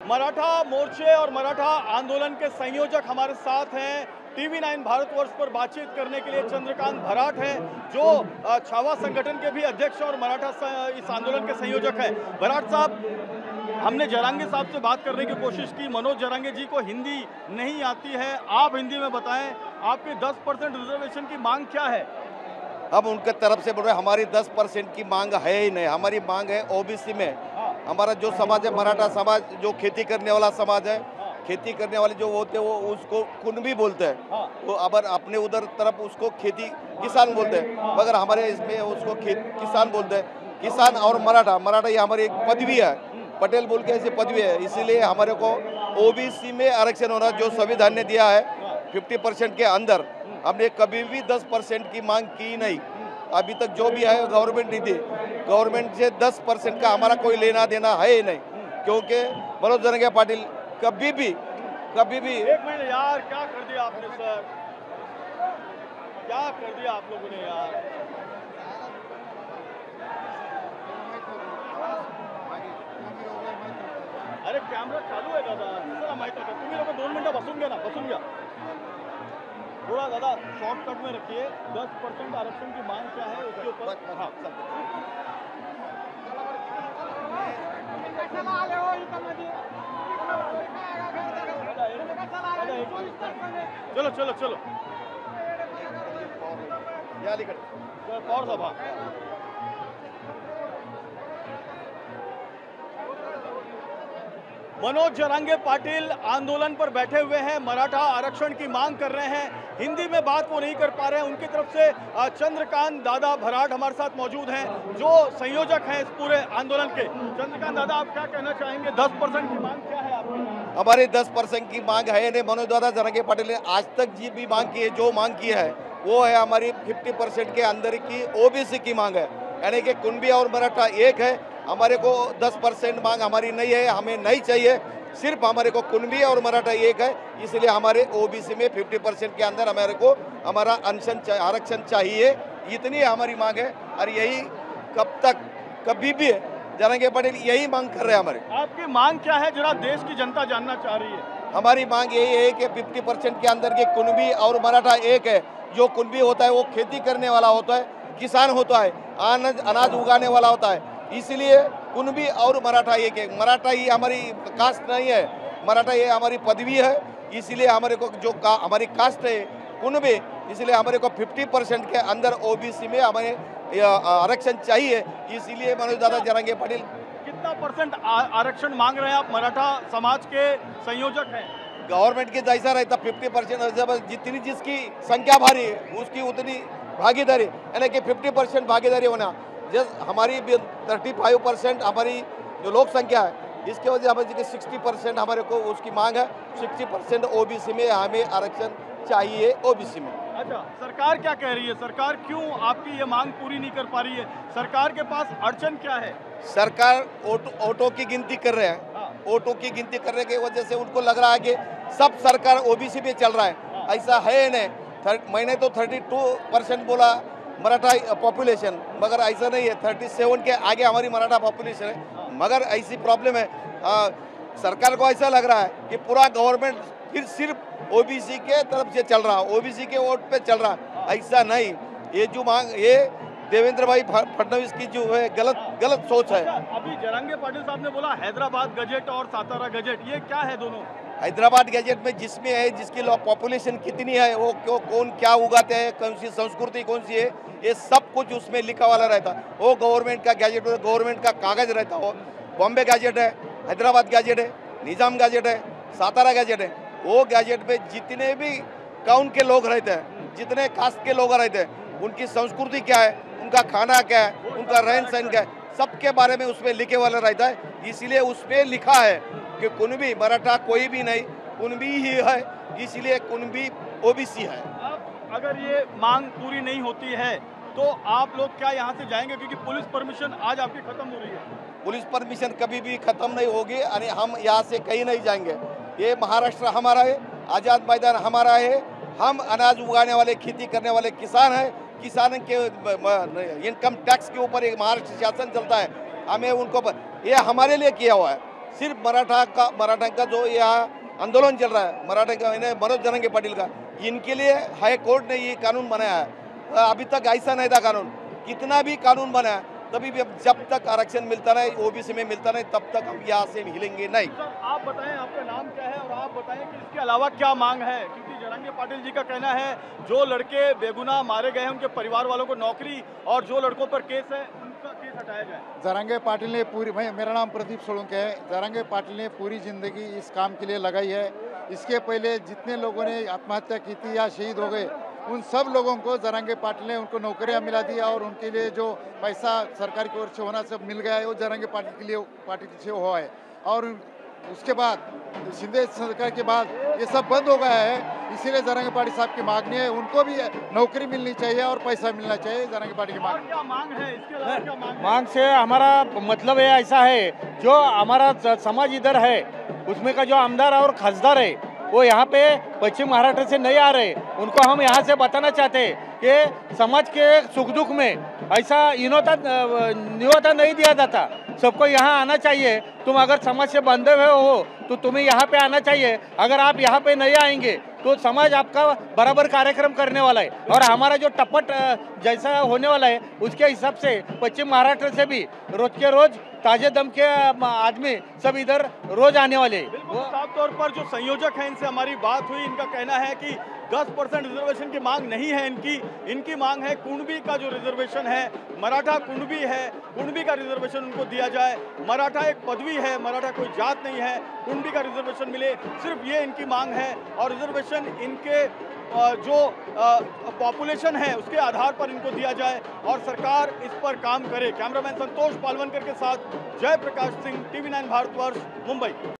मराठा मोर्चे और मराठा आंदोलन के संयोजक हमारे साथ हैं। टीवी9 भारतवर्ष पर बातचीत करने के लिए चंद्रकांत भराट हैं, जो छावा संगठन के भी अध्यक्ष और मराठा इस आंदोलन के संयोजक हैं। भराट साहब, हमने जरांगे साहब से बात करने की कोशिश की। मनोज जरांगे जी को हिंदी नहीं आती है, आप हिंदी में बताएं, आपकी 10% रिजर्वेशन की मांग क्या है? हम उनके तरफ से बोल रहे हैं, हमारी 10% की मांग है ही नहीं। हमारी मांग है ओबीसी में। हमारा जो समाज है, मराठा समाज, जो खेती करने वाला समाज है, खेती करने वाले जो होते हैं वो उसको कुनबी बोलते हैं। वो अगर अपने उधर तरफ उसको खेती किसान बोलते हैं, मगर हमारे इसमें उसको किसान बोलते हैं। किसान और मराठा, मराठा ये हमारी एक पदवी है, पटेल बोल के ऐसी पदवी है। इसीलिए हमारे को ओबीसी में आरक्षण होना, जो संविधान ने दिया है 50% के अंदर, हमने कभी भी 10% की मांग की नहीं। अभी तक जो भी है गवर्नमेंट नीति, गवर्नमेंट से 10% का हमारा कोई लेना देना है ही नहीं, क्योंकि मनोज जरंगे पाटिल कभी भी एक मिनट यार, क्या कर दिया आपने सर, क्या कर दिया आप लोगों ने यार। अरे कॅमेरा चालू आहे दादा, जरा माहिती आहे का तुम्ही लोक 2 मिनिटं बसून घ्या ना, बसून घ्या थोड़ा दादा, शॉर्टकट में रखिए। 10% आरक्षण की मांग क्या है उसके ऊपर। हाँ, चलो चलो चलो और सभा। मनोज जरांगे पाटिल आंदोलन पर बैठे हुए हैं, मराठा आरक्षण की मांग कर रहे हैं। हिंदी में बात वो नहीं कर पा रहे हैं। उनकी तरफ से चंद्रकांत दादा भराट हमारे साथ मौजूद हैं, जो संयोजक हैं इस पूरे आंदोलन के। चंद्रकांत दादा, आप क्या कहना चाहेंगे? 10% की मांग क्या है आपकी? हमारी 10% की मांग है नहीं। मनोज दादा जरंगे पाटिल ने आज तक जी भी मांग की है, जो मांग की है वो है हमारी 50% के अंदर की ओबीसी की मांग है, यानी कि कुनबी और मराठा एक है। हमारे को 10% मांग हमारी नहीं है, हमें नहीं चाहिए। सिर्फ हमारे को कुनबी और मराठा एक है, इसलिए हमारे ओबीसी में 50% के अंदर हमारे को हमारा आरक्षण चाहिए। इतनी हमारी मांग है, और यही कब तक कभी भी जरंगे पाटिल यही मांग कर रहे हैं। हमारे आपकी मांग क्या है, जरा देश की जनता जानना चाह रही है। हमारी मांग यही है कि 50% के अंदर के कुनबी और मराठा एक है। जो कुनबी होता है वो खेती करने वाला होता है, किसान होता है, अनाज उगाने वाला होता है। इसलिए कुनबी और मराठा एक है। मराठा ही हमारी कास्ट नहीं है, मराठा ये हमारी पदवी है। इसलिए हमारे को जो हमारी कास्ट है कुनबी, इसलिए हमारे को 50% के अंदर ओबीसी में हमें आरक्षण चाहिए। इसीलिए मनोज दादा जरंगे पाटिल। कितना परसेंट आरक्षण मांग रहे हैं आप? मराठा समाज के संयोजक हैं। गवर्नमेंट के जैसा रहता 50%, जितनी जिसकी संख्या भारी उसकी उतनी भागीदारी, यानी कि 50% भागीदारी होना। जैसे हमारी 35% हमारी जो लोक संख्या है, इसके वजह हमारे 60% हमारे को उसकी मांग है। 60% ओबीसी में हमें आरक्षण चाहिए, ओबीसी में। अच्छा, सरकार क्या कह रही है? सरकार क्यों आपकी ये मांग पूरी नहीं कर पा रही है? सरकार के पास अड़चन क्या है? सरकार ऑटो की गिनती कर रहे हैं। ऑटो की गिनती करने की वजह से उनको लग रहा है कि सब सरकार ओबीसी पे चल रहा है। ऐसा है नहीं। मैंने तो 32% बोला मराठा पॉपुलेशन, मगर ऐसा नहीं है। 37 के आगे हमारी मराठा पॉपुलेशन है, मगर ऐसी प्रॉब्लम है। सरकार को ऐसा लग रहा है कि पूरा गवर्नमेंट फिर सिर्फ ओबीसी के तरफ से चल रहा है, ओबीसी के वोट पे चल रहा है। ऐसा नहीं, ये जो मांग ये देवेंद्र भाई फडणवीस की जो है गलत सोच है। अभी जरंगे पाटिल साहब ने बोला हैदराबाद गजेट और सातारा गजेट, ये क्या है दोनों? हैदराबाद गजेट में जिसमें है जिसकी पॉपुलेशन कितनी है, वो कौन क्या उगाते हैं, कौन सी संस्कृति कौन सी है, ये सब कुछ उसमें लिखा वाला रहता। वो गवर्नमेंट का गैजेट, गवर्नमेंट का कागज रहता। वो बॉम्बे गैजेट है, हैदराबाद गैजेट है, निजाम गैजेट है, सातारा गैजेट है। वो गैजेट में जितने भी काउंट के लोग रहते हैं, जितने कास्ट के लोग रहते हैं, उनकी संस्कृति क्या है, उनका खाना क्या है, उनका रहन सहन क्या है, सबके बारे में उसमें लिखे वाला रहता है। इसलिए उसमें लिखा है कि कुनबी मराठा कोई भी नहीं, कुनबी ही है। इसलिए कुनबी ओबीसी है। अब अगर ये मांग पूरी नहीं होती है तो आप लोग क्या यहाँ से जाएंगे? क्योंकि पुलिस परमिशन आज आपकी खत्म हो रही है। पुलिस परमिशन कभी भी खत्म नहीं होगी, और हम यहाँ से कहीं नहीं जाएंगे। ये महाराष्ट्र हमारा है, आज़ाद मैदान हमारा है। हम अनाज उगाने वाले, खेती करने वाले किसान हैं। किसान के इनकम टैक्स के ऊपर एक महाराष्ट्र शासन चलता है। हमें उनको ये हमारे लिए किया हुआ है। सिर्फ मराठा का जो यहाँ आंदोलन चल रहा है, मराठा का मनोज जरंगे पाटिल का, इनके लिए हाई कोर्ट ने ये कानून बनाया है। अभी तक ऐसा नहीं था कानून, कितना भी कानून बना तभी भी जब तक आरक्षण मिलता नहीं, ओबीसी में मिलता नहीं, तब तक हम यहाँ से हिलेंगे नहीं। सर आप बताएं आपका नाम क्या है और आप बताएं कि इसके अलावा क्या मांग है, क्योंकि जरंगे पाटिल जी का कहना है जो लड़के बेगुनाह मारे गए हैं उनके परिवार वालों को नौकरी और जो लड़कों पर केस है उनका केस हटाया जाए। जरंगे पाटिल ने पूरी, मेरा नाम प्रदीप सोलंकी है। जरंगे पाटिल ने पूरी जिंदगी इस काम के लिए लगाई है। इसके पहले जितने लोगों ने आत्महत्या की थी या शहीद हो गए, उन सब लोगों को जरंगे पाटिल ने उनको नौकरियां मिला दिया और उनके लिए जो पैसा सरकार की ओर से होना सब मिल गया है, वो जरंगे पाटिल के लिए पार्टी से हुआ है। और उसके बाद शिंदे सरकार के बाद ये सब बंद हो गया है, इसीलिए जरंगे पाटिल साहब की मांगनी है, उनको भी नौकरी मिलनी चाहिए और पैसा मिलना चाहिए। जरंगे पाटिल की मांग क्या मांग है, इसके अलावा क्या मांग है? मांग से हमारा मतलब है ऐसा है, जो हमारा समाज इधर है उसमें का जो आमदार और खासदार है वो यहाँ पे पश्चिम महाराष्ट्र से नहीं आ रहे, उनको हम यहाँ से बताना चाहते हैं कि समाज के सुख दुख में ऐसा न्योता नहीं दिया जाता, सबको यहाँ आना चाहिए। तुम अगर समाज से बंधे हुए हो तो तुम्हें यहाँ पे आना चाहिए। अगर आप यहाँ पे नहीं आएंगे तो समाज आपका बराबर कार्यक्रम करने वाला है और हमारा जो टपट जैसा होने वाला है उसके हिसाब से पश्चिम महाराष्ट्र से भी रोज के रोज ताजे दम के आदमी सब इधर रोज आने वाले हैं। बिल्कुल साफ तौर पर जो संयोजक हैं इनसे हमारी बात हुई, इनका कहना है कि 10% रिजर्वेशन की मांग नहीं है इनकी मांग है कुणबी का जो रिजर्वेशन है, मराठा कुणबी है, कुणबी का रिजर्वेशन उनको दिया जाए। मराठा एक पदवी है, मराठा कोई जात नहीं है, कुणबी का रिजर्वेशन मिले, सिर्फ ये इनकी मांग है। और रिजर्वेशन इनके जो पॉपुलेशन है उसके आधार पर इनको दिया जाए और सरकार इस पर काम करे। कैमरामैन संतोष पालवनकर के साथ जयप्रकाश सिंह, TV9 भारतवर्ष, मुंबई।